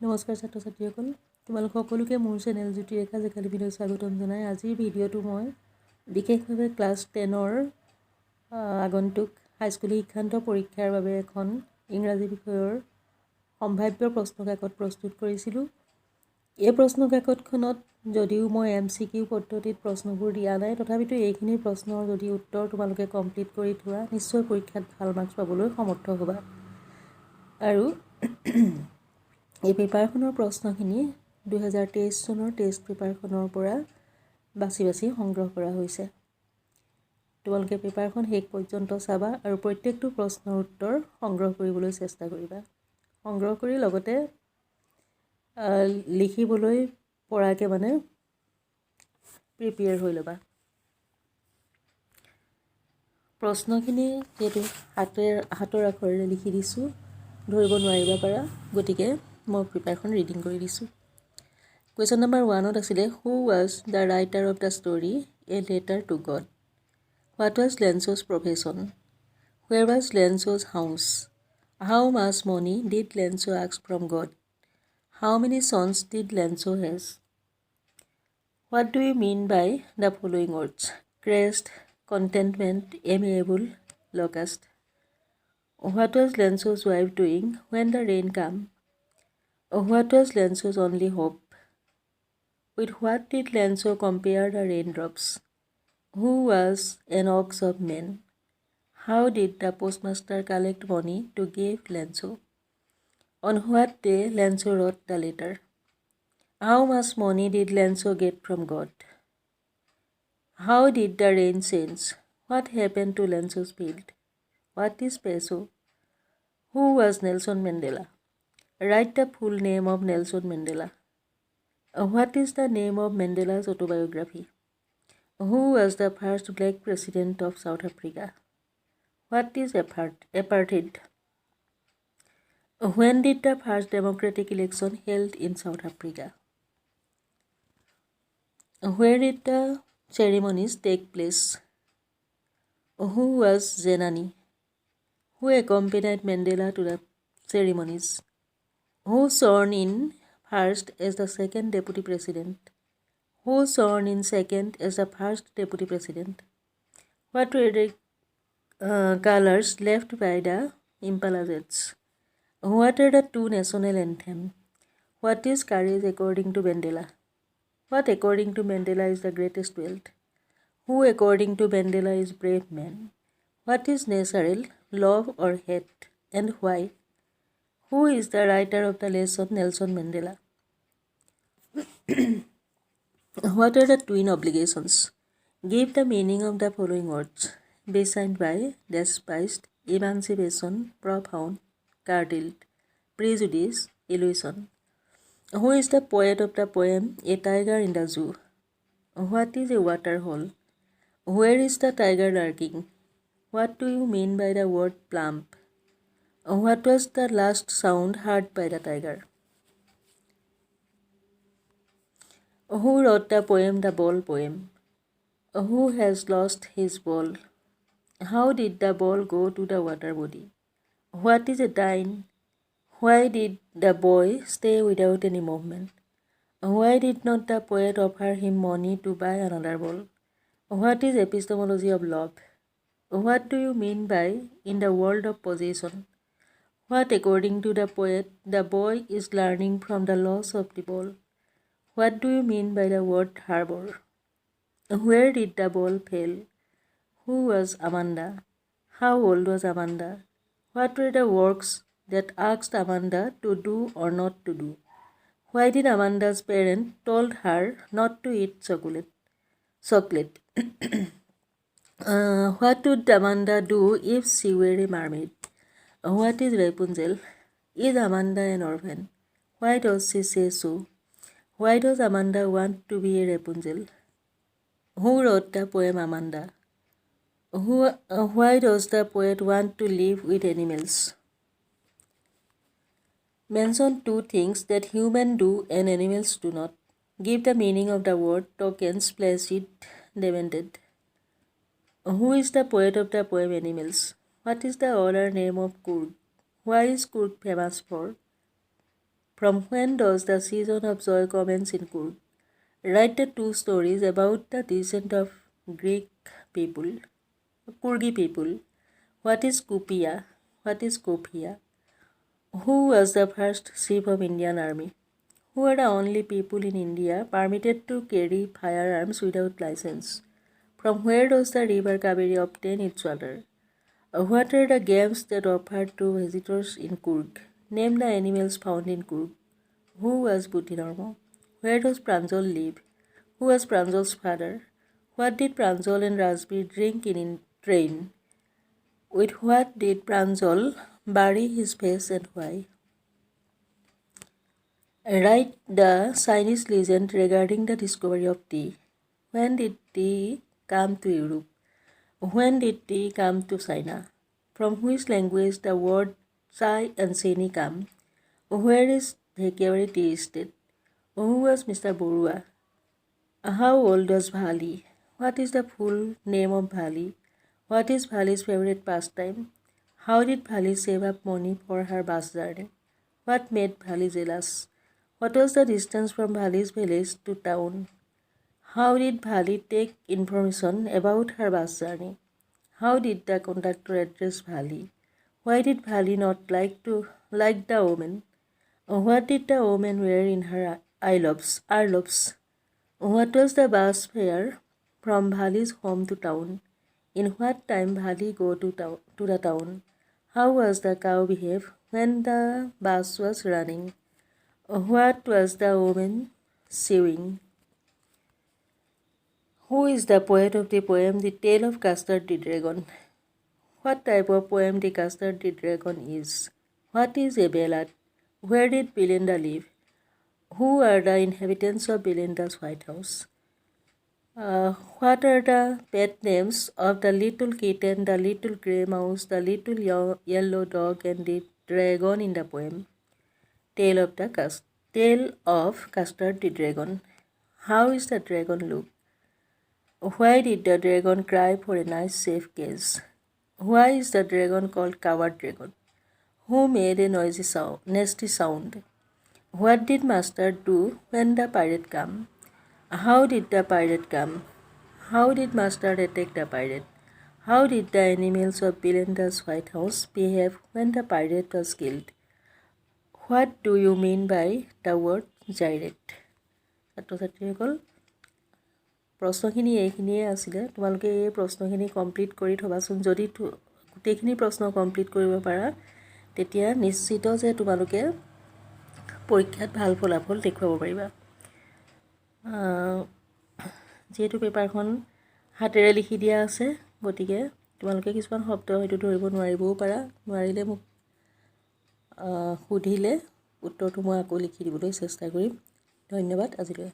নমস্কাৰ ছাত্ৰ ছাত্ৰীসকল, তোমালোক সকলোকে মোৰ চেনেল JyotirekhasAcademy স্বাগতম জনাই আজিৰ ভিডিঅ'টো মই বিশেষভাৱে ক্লাছ 10ৰ আগন্তুক হাইস্কুল শিক্ষান্ত পৰীক্ষাৰ বাবে এখন ইংৰাজী বিষয়ৰ সম্ভাৱ্য প্ৰশ্নকাকত প্ৰস্তুত কৰিছিলোঁ। এই প্ৰশ্নকাকতখনত যদিও মই MCQ পদ্ধতিত প্ৰশ্নবোৰ দিয়া নাই, তথাপিতো এইখিনি প্ৰশ্নৰ যদি উত্তৰ তোমালোকে কমপ্লিট কৰি থোৱা নিশ্চয় পৰীক্ষাত ভাল মাৰ্কছ পাবলৈ সমৰ্থ হ'বা। আৰু এই পেপাৰখনৰ প্ৰশ্নখিনি 2023 চনৰ টেষ্ট পেপাৰখনৰ পৰা বাছি সংগ্ৰহ কৰা হৈছে। তোমালোকে পেপাৰখন শেষ পৰ্যন্ত চাবা আৰু প্ৰত্যেকটো প্ৰশ্নৰ উত্তৰ সংগ্ৰহ কৰিবলৈ চেষ্টা কৰিবা। সংগ্ৰহ কৰি লগতে লিখিবলৈ পৰাকৈ প্ৰিপেয়াৰ হৈ ল'বা। প্ৰশ্নখিনি যিহেতু হাতৰ আখৰেৰে লিখি দিছোঁ, ধৰিব নোৱাৰিব পাৰা, গতিকে মই পেপাৰখন ৰিডিং কৰি দিছোঁ। কুৱেশ্যন নম্বৰ 1ত আছিলে, who was the writer of the story a letter to God? What was Lencho's profession? Where was Lencho's house? How much money did Lencho' ask from God? How many sons did Lencho' have? What do you mean by the following words? Crest, contentment, amiable, locust. What was Lenso's wife doing when the rain came? What was Lenso's only hope? With what did Lenso compare the raindrops? Who was an ox of men? How did the postmaster collect money to give Lenso? On what day Lenso wrote the letter? How much money did Lenso get from God? How did the rain change? What happened to Lenso's field? What is peso? Who was Nelson Mandela? Write the full name of Nelson Mandela. What is the name of Mandela's autobiography? Who was the first black president of South Africa? What is apartheid? When did the first democratic election held in South Africa? Where did the ceremonies take place? Who was Zenani? Who accompanied Mandela to the ceremonies? Who sworn in first as the second deputy president? Who sworn in second as the first deputy president? What were the colors left by the Impala Jets? What are the two national anthems? What is courage according to Mandela? What according to Mandela is the greatest wealth? Who according to Mandela is brave man? What is natural, love or hate, and why? Who is the writer of the lesson Nelson Mandela? What are the twin obligations? Give the meaning of the following words. Be signed by, despised, emancipation, profound, curtailed, prejudice, illusion. Who is the poet of the poem A Tiger in the Zoo? What is a water hole? Where is the tiger lurking? What do you mean by the word plump? What was the last sound heard by the tiger? Who wrote the poem The Ball Poem? Who has lost his ball? How did the ball go to the water body? What is a dine? Why did the boy stay without any movement? Why did not the poet offer him money to buy another ball? What is epistemology of love? What do you mean by in the world of possession? What, according to the poet, the boy is learning from the loss of the ball? What do you mean by the word harbor? Where did the ball fail? Who was Amanda? How old was Amanda? What were the works that asked Amanda to do or not to do? Why did Amanda's parents told her not to eat chocolate? What would Amanda do if she were a mermaid? What is Rapunzel? Is Amanda an orphan? Why does she say so? Why does Amanda want to be a Rapunzel? Who wrote the poem Amanda? Why does the poet want to live with animals? Mention two things that humans do and animals do not. Give the meaning of the word tokens, placid, demanded. Who is the poet of the poem Animals? What is the older name of Kurd? Why is Kurd famous for? From when does the season of joy commence in Kurg? Write the two stories about the descent of Greek people, Kurgi people. What is Kupia? What is Kopia? Who was the first chief of Indian Army? Who are the only people in India permitted to carry firearms without license? From where does the river Kaveri obtain its water? What are the games that offered to visitors in Kurg? Name the animals found in Kurg. Who was Butinormo? Where does Pranjal live? Who was Pranjal's father? What did Pranjal and Rajbir drink in train? With what did Pranjal bury his face and why? Write the Chinese legend regarding the discovery of tea. When did tea come to Europe? When did tea come to China? From which language the word chai and cheni come? Where is Dhekewari tea estate? Who was Mr. Borua? How old was Bhali? What is the full name of Bhali? What is Bhali's favorite pastime? How did Bhali save up money for her bus journey? What made Bhali jealous? What was the distance from Bhali's village to town? How did Bhali take information about her bus journey? How did the conductor address Bhali? Why did Bhali not like the woman? What did the woman wear in her earlobes? What was the bus fare from Bhali's home to town? In what time Bhali go to the town? How was the cow behave when the bus was running? What was the woman sewing? Who is the poet of the poem The Tale of Custard the Dragon? What type of poem The Custard the Dragon is? What is a ballad? Where did Belinda live? Who are the inhabitants of Belinda's White House? What are the pet names of the little kitten, the little grey mouse, the little yellow dog, and the dragon in the poem? Tale of Custard the Dragon. How is the dragon look? Why did the dragon cry for a nice safe cage? Why is the dragon called Coward Dragon? Who made a nasty sound? What did master do when the pirate came? How did the pirate come? How did master attack the pirate? How did the animals of Belinda's White House behave when the pirate was killed? What do you mean by the word gyrate? ছাত্ৰছাত্ৰীসকল প্ৰশ্নখিনি এইখিনিয়ে আছিলে। তোমালোকে এই প্ৰশ্নখিনি complete কৰি থবাচোন। যদি গোটেইখিনি প্ৰশ্ন complete কৰিব পাৰা তেতিয়া নিশ্চিত যে তোমালোকে পৰীক্ষাত ভাল ফলাফল দেখুৱাব পাৰিবা। যেহেতু পেপাৰখন হাতেৰে লিখি দিয়া আছে গতিকে তোমালোকে কিছুমান শব্দ হয়তো ধৰিব নোৱাৰিবও পাৰা। নোৱাৰিলে মোক সুধিলে উত্তৰটো মই আকৌ লিখি দিবলৈ চেষ্টা কৰিম। ধন্যবাদ আজিলৈ।